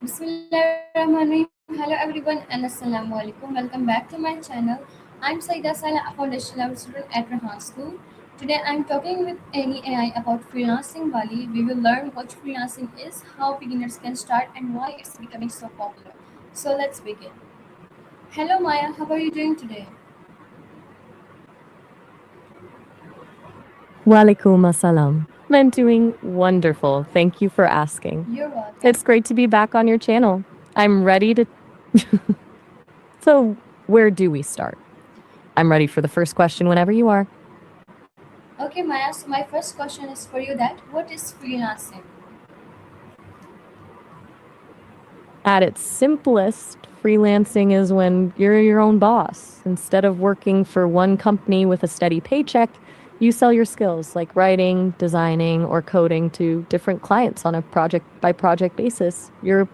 Bismillahirrahmanirrahim. Hello everyone and Assalamu alaikum. Welcome back to my channel. I'm Saida Sala, a foundation level student at Rehan School. Today I'm talking with Any AI about Freelancing Wali. We will learn what freelancing is, how beginners can start, and why it's becoming so popular. So let's begin. Hello Maya, how are you doing today? Walaikum assalam. I'm doing wonderful. Thank you for asking. You're welcome. It's great to be back on your channel. I'm ready to. So, where do we start? I'm ready for the first question whenever you are. Okay Maya, so my first question is for you that what is freelancing? At its simplest, freelancing is when you're your own boss. Instead of working for one company with a steady paycheck, you sell your skills like writing, designing, or coding to different clients on a project by project basis. You're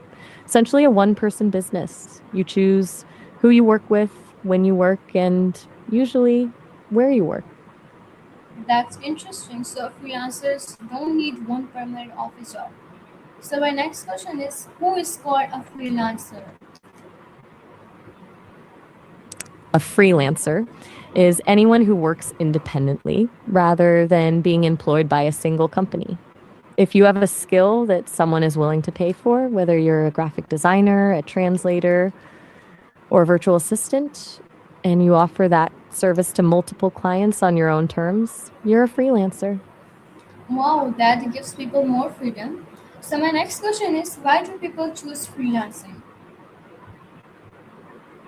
essentially a one person business. You choose who you work with, when you work, and usually where you work. That's interesting. So freelancers don't need one permanent office job. So my next question is, who is called a freelancer? A freelancer is anyone who works independently rather than being employed by a single company. If you have a skill that someone is willing to pay for, whether you're a graphic designer, a translator, or a virtual assistant, and you offer that service to multiple clients on your own terms, you're a freelancer. Wow, that gives people more freedom. So my next question is, why do people choose freelancing?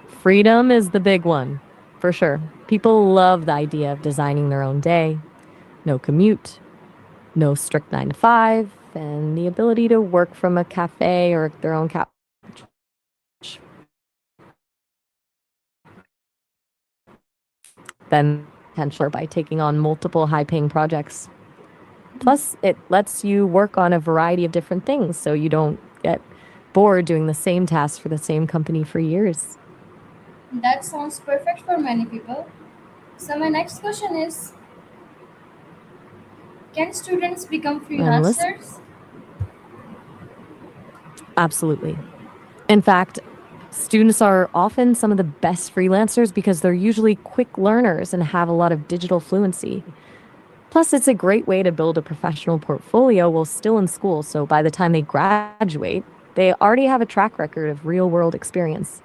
Freedom is the big one, for sure. People love the idea of designing their own day. No commute, no strict 9 to 5, and the ability to work from a cafe or their own couch. Then potential by taking on multiple high paying projects. Plus, it lets you work on a variety of different things so you don't get bored doing the same tasks for the same company for years. That sounds perfect for many people. So my next question is, can students become And listen, freelancers? absolutely. In fact, students are often some of the best freelancers because they're usually quick learners and have a lot of digital fluency. Plus, it's a great way to build a professional portfolio while still in school, so by the time they graduate, they already have a track record of real world experience.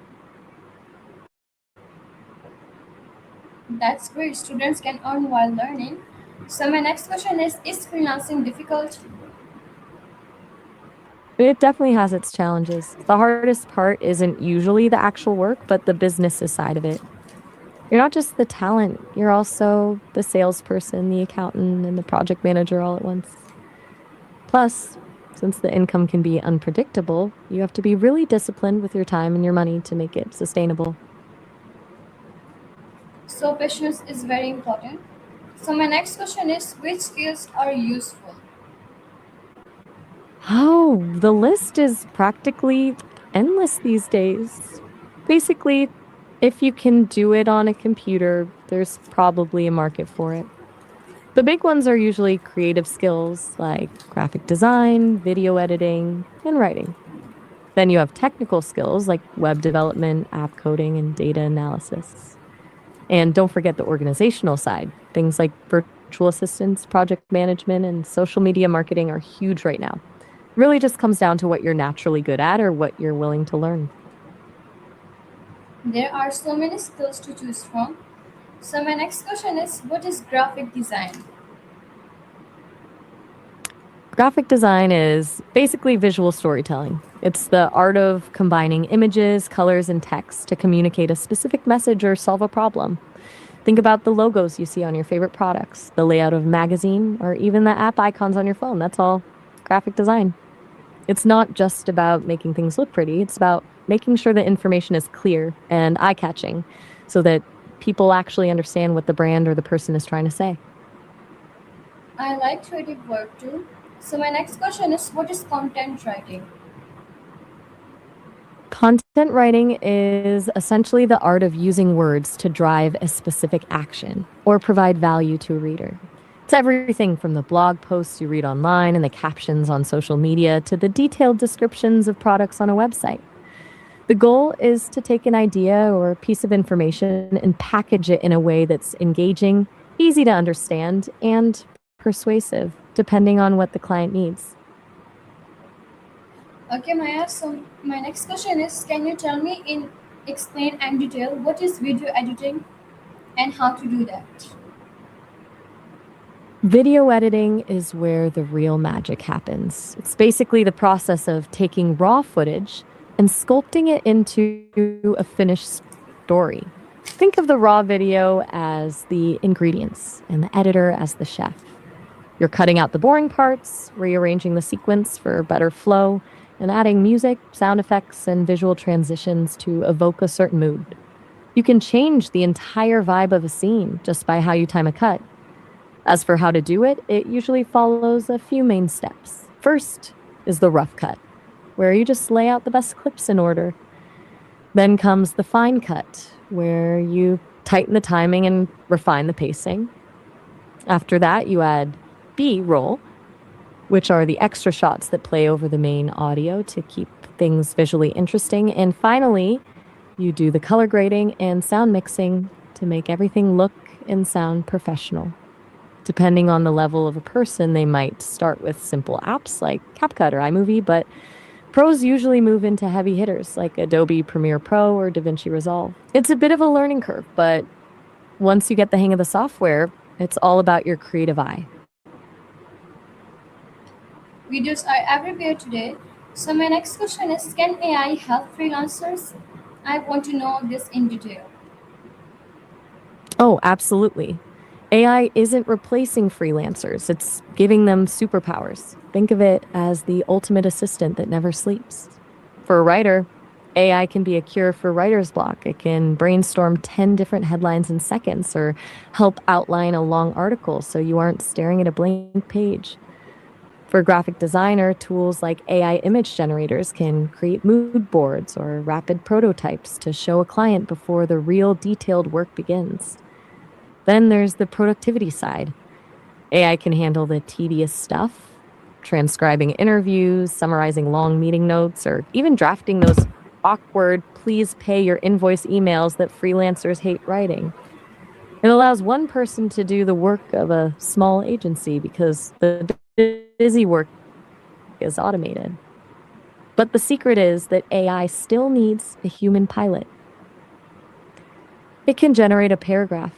That's great. Students can earn while learning. So my next question is freelancing difficult? It definitely has its challenges. The hardest part isn't usually the actual work, but the business side of it. You're not just the talent, you're also the salesperson, the accountant, and the project manager all at once. Plus, since the income can be unpredictable, you have to be really disciplined with your time and your money to make it sustainable. So patience is very important. So my next question is, which skills are useful? Oh, the list is practically endless these days. Basically, if you can do it on a computer, there's probably a market for it. The big ones are usually creative skills like graphic design, video editing, and writing. Then you have technical skills like web development, app coding, and data analysis. And don't forget the organizational side. Things like virtual assistants, project management, and social media marketing are huge right now. Really just comes down to what you're naturally good at or what you're willing to learn. There are so many skills to choose from. So my next question is, what is graphic design? Graphic design is basically visual storytelling. It's the art of combining images, colors, and text to communicate a specific message or solve a problem. Think about the logos you see on your favorite products, the layout of a magazine, or even the app icons on your phone. That's all graphic design. It's not just about making things look pretty, it's about making sure the information is clear and eye catching so that people actually understand what the brand or the person is trying to say. I like creative work too. So my next question is, what is content writing? Content writing is essentially the art of using words to drive a specific action or provide value to a reader. It's everything from the blog posts you read online and the captions on social media to the detailed descriptions of products on a website. The goal is to take an idea or a piece of information and package it in a way that's engaging, easy to understand, and persuasive, depending on what the client needs. Okay, Maya. So my next question is: can you tell me in explain and detail what is video editing and how to do that? Video editing is where the real magic happens. It's basically the process of taking raw footage and sculpting it into a finished story. Think of the raw video as the ingredients and the editor as the chef. You're cutting out the boring parts, rearranging the sequence for better flow, and adding music, sound effects, and visual transitions to evoke a certain mood. You can change the entire vibe of a scene just by how you time a cut. As for how to do it, it usually follows a few main steps. First is the rough cut, where you just lay out the best clips in order. Then comes the fine cut, where you tighten the timing and refine the pacing. After that, you add B roll, which are the extra shots that play over the main audio to keep things visually interesting. And finally, you do the color grading and sound mixing to make everything look and sound professional. Depending on the level of a person, they might start with simple apps like CapCut or iMovie, but pros usually move into heavy hitters like Adobe Premiere Pro or DaVinci Resolve. It's a bit of a learning curve, but once you get the hang of the software, it's all about your creative eye. Videos are everywhere today. So my next question is: can AI help freelancers? I want to know this in detail. Oh, absolutely. AI isn't replacing freelancers, it's giving them superpowers. Think of it as the ultimate assistant that never sleeps. For a writer, AI can be a cure for writer's block. It can brainstorm 10 different headlines in seconds or help outline a long article so you aren't staring at a blank page. For a graphic designer, tools like AI image generators can create mood boards or rapid prototypes to show a client before the real detailed work begins. Then there's the productivity side. AI can handle the tedious stuff, transcribing interviews, summarizing long meeting notes, or even drafting those awkward, please pay your invoice emails that freelancers hate writing. It allows one person to do the work of a small agency because the busy work is automated. But the secret is that AI still needs a human pilot. It can generate a paragraph,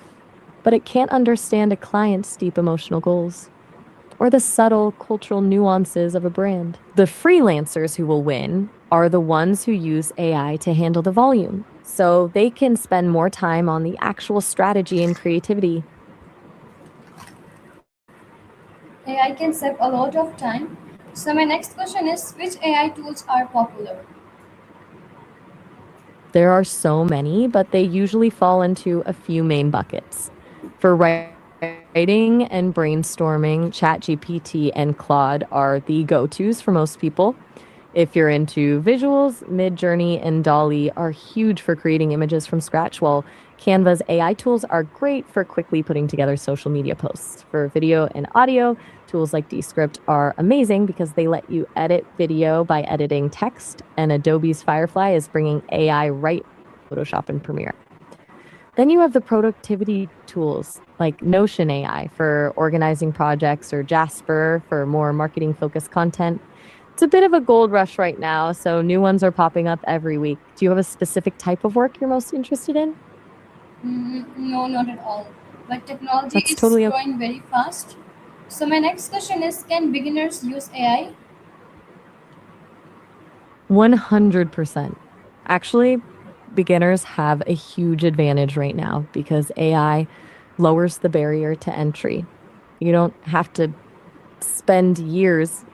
but it can't understand a client's deep emotional goals or the subtle cultural nuances of a brand. The freelancers who will win are the ones who use AI to handle the volume, so they can spend more time on the actual strategy and creativity. AI can save a lot of time. So my next question is: which AI tools are popular? There are so many, but they usually fall into a few main buckets. For writing and brainstorming, ChatGPT and Claude are the go tos for most people. If you're into visuals, Midjourney and Dolly are huge for creating images from scratch, while Canva's AI tools are great for quickly putting together social media posts. For video and audio, tools like Descript are amazing because they let you edit video by editing text, and Adobe's Firefly is bringing AI right into Photoshop and Premiere. Then you have the productivity tools like Notion AI for organizing projects or Jasper for more marketing focused content. It's a bit of a gold rush right now, so new ones are popping up every week. Do you have a specific type of work you're most interested in? No, not at all. But technology That's is totally okay. growing very fast. So my next question is: can beginners use AI? 100%. Actually, beginners have a huge advantage right now because AI lowers the barrier to entry. You don't have to spend years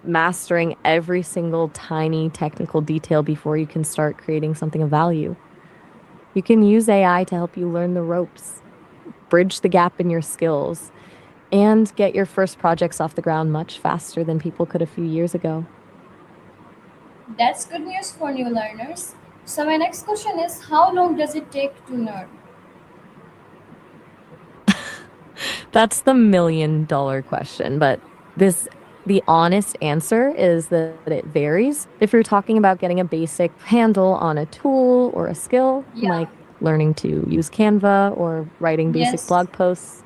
mastering every single tiny technical detail before you can start creating something of value. You can use AI to help you learn the ropes, bridge the gap in your skills, and get your first projects off the ground much faster than people could a few years ago. That's good news for new learners. So my next question is: how long does it take to learn? That's the $1 million question, but the honest answer is that it varies. If you're talking about getting a basic handle on a tool or a skill, Yeah. like learning to use Canva or writing basic Yes. blog posts,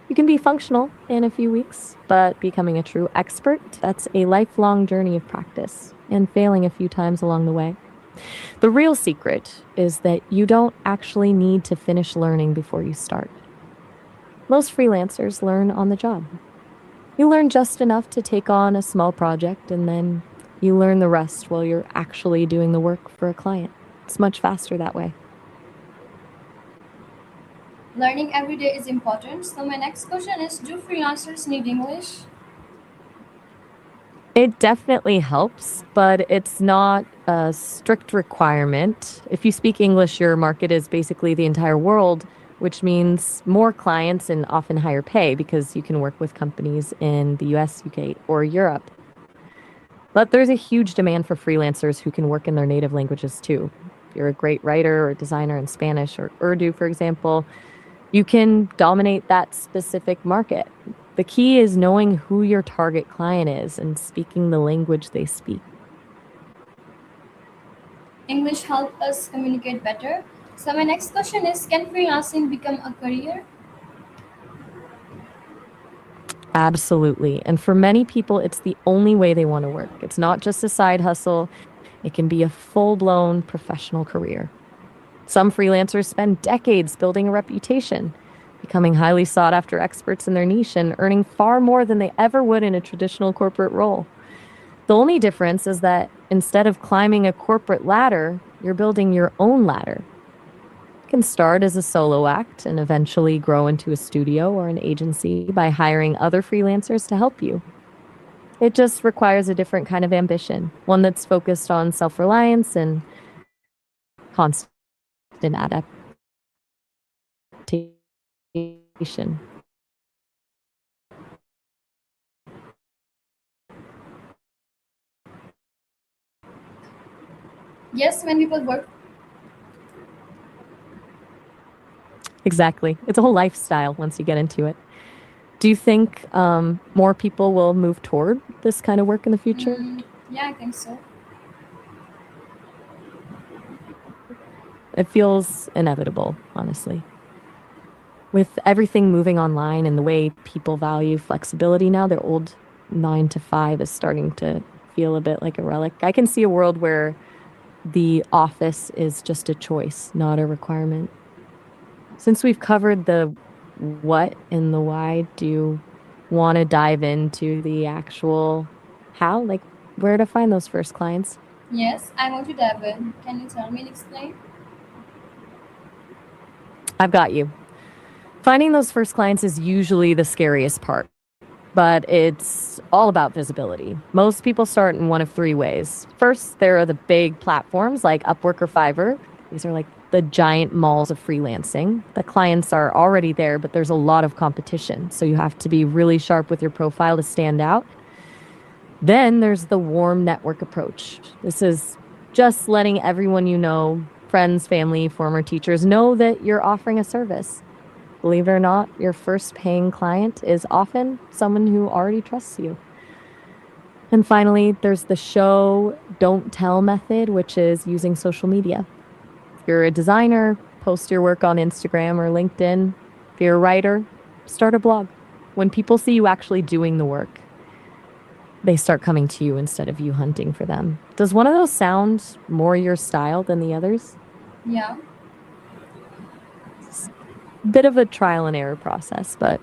you can be functional in a few weeks, but becoming a true expert, that's a lifelong journey of practice and failing a few times along the way. The real secret is that you don't actually need to finish learning before you start. Most freelancers learn on the job. You learn just enough to take on a small project, and then you learn the rest while you're actually doing the work for a client. It's much faster that way. Learning every day is important. So my next question is, do freelancers need English? It definitely helps, but it's not a strict requirement. If you speak English, your market is basically the entire world, which means more clients and often higher pay because you can work with companies in the US, UK, or Europe. But there's a huge demand for freelancers who can work in their native languages too. If you're a great writer or designer in Spanish or Urdu, for example, you can dominate that specific market. The key is knowing who your target client is and speaking the language they speak. English help us communicate better. So my next question is, can freelancing become a career? Absolutely. And for many people, it's the only way they want to work. It's not just a side hustle, it can be a full blown professional career. Some freelancers spend decades building a reputation, becoming highly sought after experts in their niche, and earning far more than they ever would in a traditional corporate role. The only difference is that instead of climbing a corporate ladder, you're building your own ladder. You can start as a solo act and eventually grow into a studio or an agency by hiring other freelancers to help you. It just requires a different kind of ambition, one that's focused on self reliance and constant adaptation. Yes, when people work. Exactly. It's a whole lifestyle once you get into it. Do you think more people will move toward this kind of work in the future? Yeah, I think so. It feels inevitable, honestly. With everything moving online and the way people value flexibility now, their old 9 to 5 is starting to feel a bit like a relic. I can see a world where the office is just a choice, not a requirement. Since we've covered the what and the why, do you want to dive into the actual how? Like where to find those first clients? Yes, I want to dive in. Can you tell me and explain? I've got you. Finding those first clients is usually the scariest part, but it's all about visibility. Most people start in one of three ways. First, there are the big platforms like Upwork or Fiverr. These are like the giant malls of freelancing. The clients are already there, but there's a lot of competition. So you have to be really sharp with your profile to stand out. Then there's the warm network approach. This is just letting everyone you know, friends, family, former teachers, know that you're offering a service. Believe it or not, your first paying client is often someone who already trusts you. And finally, there's the show, don't tell method, which is using social media. If you're a designer, post your work on Instagram or LinkedIn. If you're a writer, start a blog. When people see you actually doing the work, they start coming to you instead of you hunting for them. Does one of those sound more your style than the others? Yeah. It's a bit of a trial and error process, but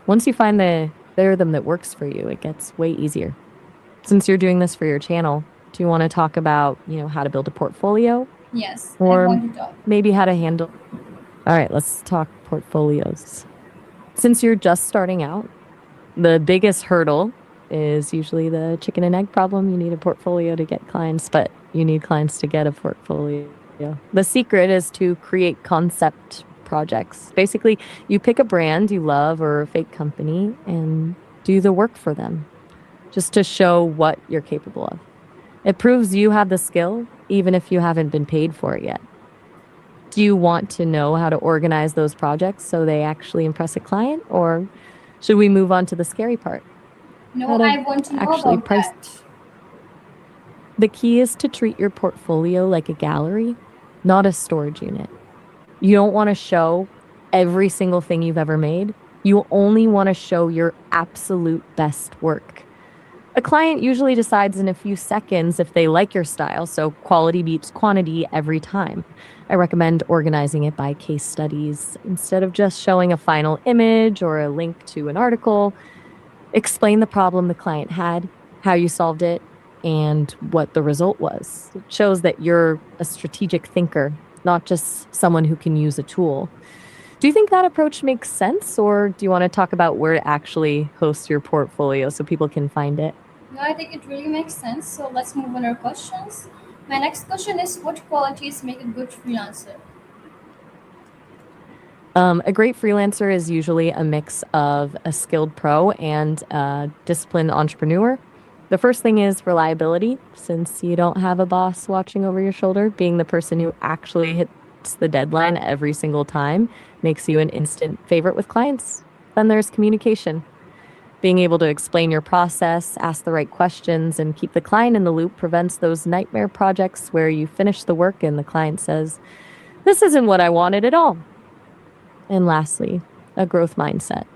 once you find the rhythm that works for you, it gets way easier. Since you're doing this for your channel, do you want to talk about, how to build a portfolio Yes, I or want to talk. maybe how to handle? All right, let's talk portfolios. Since you're just starting out, the biggest hurdle is usually the chicken and egg problem. You need a portfolio to get clients, but you need clients to get a portfolio. The secret is to create concept projects. Basically, you pick a brand you love or a fake company and do the work for them just to show what you're capable of. It proves you have the skill, even if you haven't been paid for it yet. Do you want to know how to organize those projects so they actually impress a client? Or Should we move on to the scary part? No, How to I want to know actually about price. that. The key is to treat your portfolio like a gallery, not a storage unit. You don't want to show every single thing you've ever made. You only want to show your absolute best work. A client usually decides in a few seconds if they like your style, so quality beats quantity every time. I recommend organizing it by case studies instead of just showing a final image or a link to an article. Explain the problem the client had, how you solved it, and what the result was. It shows that you're a strategic thinker, not just someone who can use a tool. Do you think that approach makes sense, or do you want to talk about where to actually host your portfolio so people can find it? No, I think it really makes sense. So let's move on our questions. My next question is, what qualities make a good freelancer? A great freelancer is usually a mix of a skilled pro and a disciplined entrepreneur. The first thing is reliability, since you don't have a boss watching over your shoulder. Being the person who actually hits the deadline every single time makes you an instant favorite with clients. Then there's communication. Being able to explain your process, ask the right questions, and keep the client in the loop prevents those nightmare projects where you finish the work and the client says, "This isn't what I wanted at all." And lastly, a growth mindset.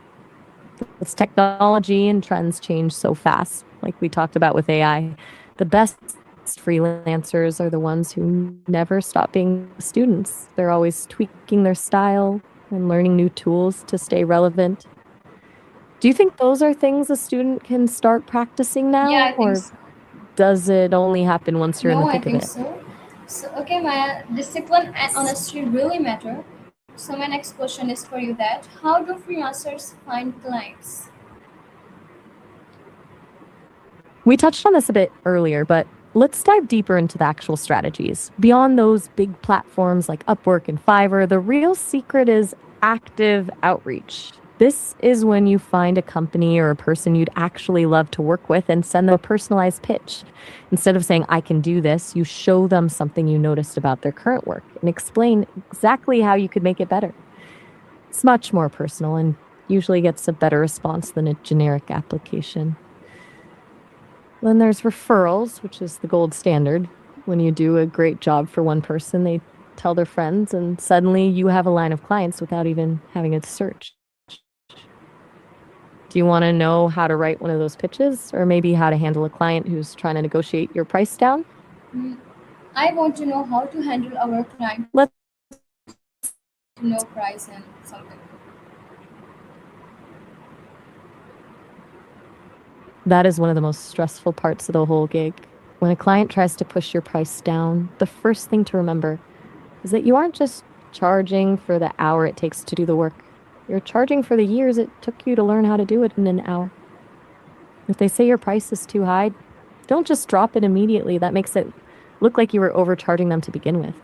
As technology and trends change so fast, like we talked about with AI, the best freelancers are the ones who never stop being students. They're always tweaking their style and learning new tools to stay relevant. Do you think those are things a student can start practicing Yeah, now, I think or so. does it only happen once you're in the No, I thick of think it? so. So, okay, my discipline and honesty really matter. So, my next question is for you that how do freelancers find clients? We touched on this a bit earlier, but let's dive deeper into the actual strategies. Beyond those big platforms like Upwork and Fiverr, the real secret is active outreach. This is when you find a company or a person you'd actually love to work with and send them a personalized pitch. Instead of saying, "I can do this," you show them something you noticed about their current work and explain exactly how you could make it better. It's much more personal and usually gets a better response than a generic application. Then there's referrals, which is the gold standard. When you do a great job for one person, they tell their friends, and suddenly you have a line of clients without even having to search. Do you want to know how to write one of those pitches, or maybe how to handle a client who's trying to negotiate your price down? Mm, I want to know how to handle our client who Let's wants to know price and something. That is one of the most stressful parts of the whole gig. When a client tries to push your price down, the first thing to remember is that you aren't just charging for the hour it takes to do the work. You're charging for the years it took you to learn how to do it in an hour. If they say your price is too high, don't just drop it immediately. That makes it look like you were overcharging them to begin with.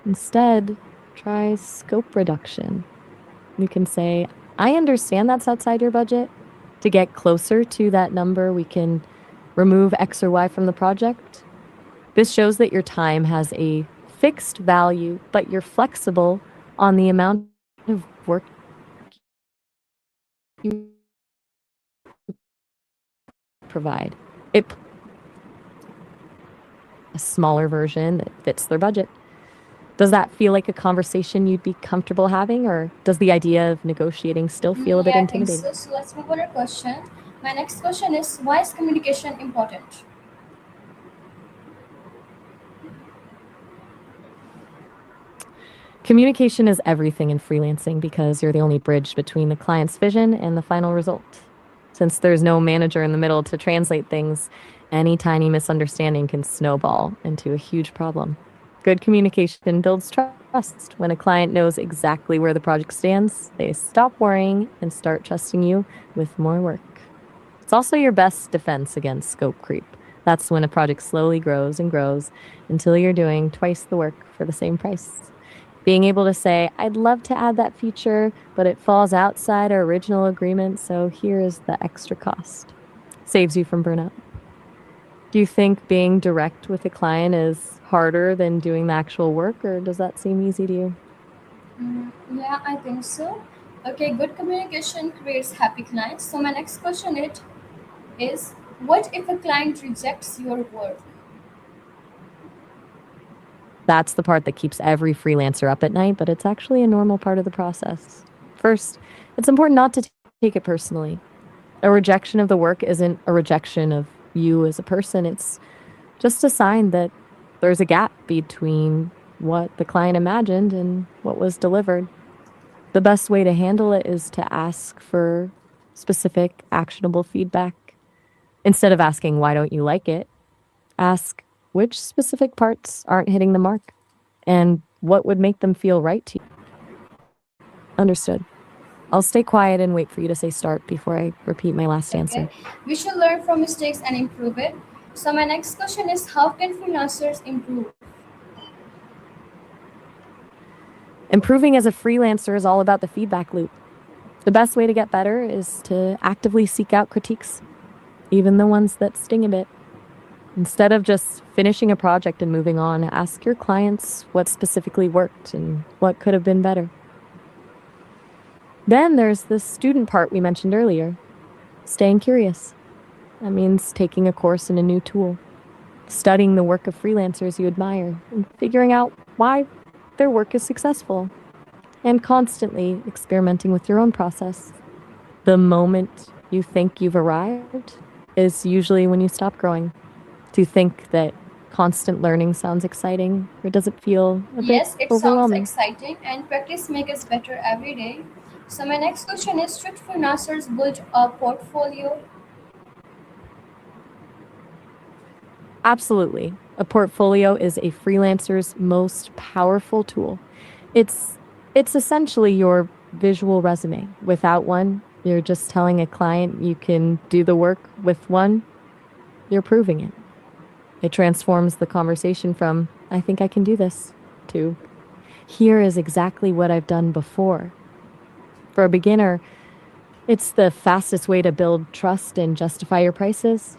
Instead, try scope reduction. You can say, "I understand that's outside your budget. To get closer to that number, we can remove X or Y from the project." This shows that your time has a fixed value, but you're flexible on the amount of work you provide. It a smaller version that fits their budget. Does that feel like a conversation you'd be comfortable having, or does the idea of negotiating still feel a bit Yeah, I think intimidating? so. So, let's move on to a question. My next question is, why is communication important? Communication is everything in freelancing because you're the only bridge between the client's vision and the final result. Since there's no manager in the middle to translate things, any tiny misunderstanding can snowball into a huge problem. Good communication builds trust. When a client knows exactly where the project stands, they stop worrying and start trusting you with more work. It's also your best defense against scope creep. That's when a project slowly grows and grows until you're doing twice the work for the same price. Being able to say, "I'd love to add that feature, but it falls outside our original agreement, so here is the extra cost," saves you from burnout. Do you think being direct with a client is harder than doing the actual work, or does that seem easy to you? Yeah, I think so. Okay, good communication creates happy clients. So my next question is what if a client rejects your work? That's the part that keeps every freelancer up at night, but it's actually a normal part of the process. First, it's important not to take it personally. A rejection of the work isn't a rejection of you as a person, it's just a sign that there's a gap between what the client imagined and what was delivered. The best way to handle it is to ask for specific, actionable feedback. Instead of asking, why don't you like it? Ask, which specific parts aren't hitting the mark? And what would make them feel right to you? Understood. I'll stay quiet and wait for you to say start before I repeat my last Okay, answer. we should learn from mistakes and improve it. So my next question is how can freelancers improve? Improving as a freelancer is all about the feedback loop. The best way to get better is to actively seek out critiques, even the ones that sting a bit. Instead of just finishing a project and moving on, ask your clients what specifically worked and what could have been better. Then there's the student part we mentioned earlier, staying curious. That means taking a course in a new tool, studying the work of freelancers you admire, and figuring out why their work is successful, and constantly experimenting with your own process. The moment you think you've arrived is usually when you stop growing. Do you think that constant learning sounds exciting, or does it feel a bit Yes, it sounds overwhelming? exciting and practice makes us better every day. So my next question is should freelancers build a portfolio? Absolutely. A portfolio is a freelancer's most powerful tool. It's it's essentially your visual resume. Without one, you're just telling a client you can do the work. With one, you're proving it. It transforms the conversation from I think I can do this to here is exactly what I've done before. For a beginner, it's the fastest way to build trust and justify your prices.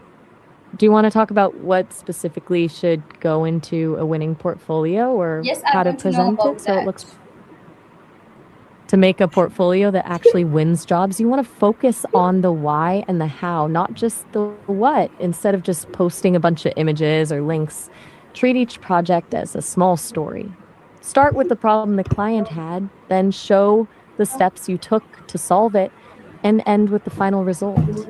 Do you want to talk about what specifically should go into a winning portfolio or Yes, I how to want to know present it about so it that. looks to make a portfolio that actually wins jobs? You want to focus on the why and the how, not just the what. Instead of just posting a bunch of images or links, treat each project as a small story. Start with the problem the client had, then show the steps you took to solve it, and end with the final result.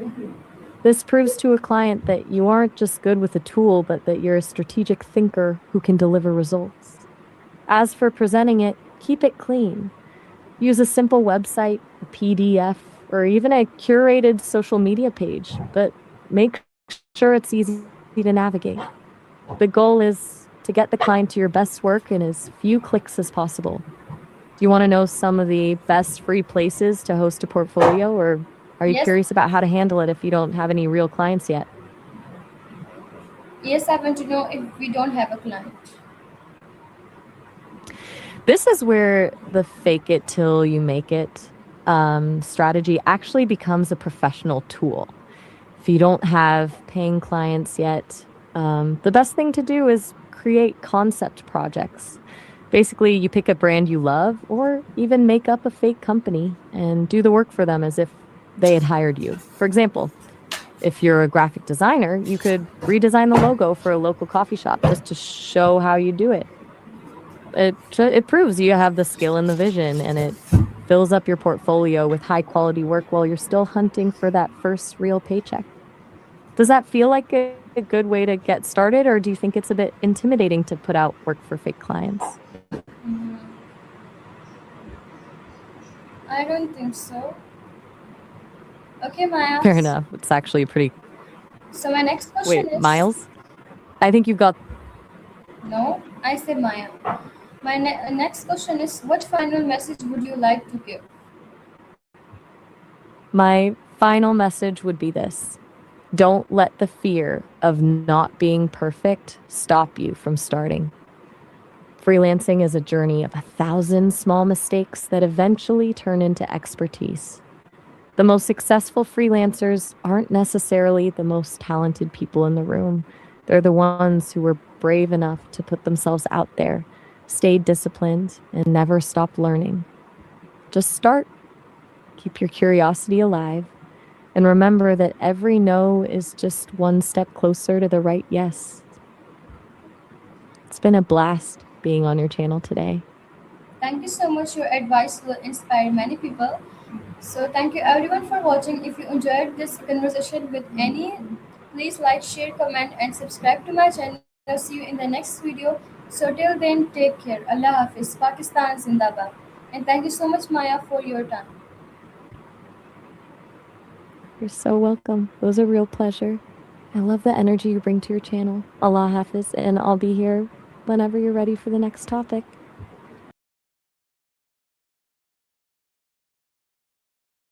This proves to a client that you aren't just good with a tool, but that you're a strategic thinker who can deliver results. As for presenting it, keep it clean. Use a simple website, a PDF, or even a curated social media page, but make sure it's easy to navigate. The goal is to get the client to your best work in as few clicks as possible. Do you want to know some of the best free places to host a portfolio, or are you Yes, curious about how to handle it if you don't have any real clients yet? yes, I want to know if we don't have a client. This is where the fake it till you make it strategy actually becomes a professional tool. If you don't have paying clients yet, the best thing to do is create concept projects. Basically, you pick a brand you love, or even make up a fake company and do the work for them as if they had hired you. For example, if you're a graphic designer, you could redesign the logo for a local coffee shop just to show how you do it. It proves you have the skill and the vision, and it fills up your portfolio with high quality work while you're still hunting for that first real paycheck. Does that feel like a good way to get started, or do you think it's a bit intimidating to put out work for fake clients? I don't think so. Okay, Maya. Fair enough. It's actually a pretty. So my next question Wait, is Miles? I think you've got no, I say Maya. My next question is what final message would you like to give? my final message would be this. Don't let the fear of not being perfect stop you from starting. Freelancing is a journey of 1,000 small mistakes that eventually turn into expertise. The most successful freelancers aren't necessarily the most talented people in the room. They're the ones who were brave enough to put themselves out there, stayed disciplined, and never stopped learning. Just start, Keep your curiosity alive. And remember that every no is just one step closer to the right yes. It's been a blast being on your channel today. Thank you so much. Your advice will inspire many people. So, thank you everyone for watching. If you enjoyed this conversation with any, please like, share, comment, and subscribe to my channel. See you in the next video. So, till then, take care. Allah Hafiz. Pakistan Zindabad. And thank you so much, Maya, for your time. You're so welcome. It was a real pleasure. I love the energy you bring to your channel. Allah Hafiz, and I'll be here whenever you're ready for the next topic.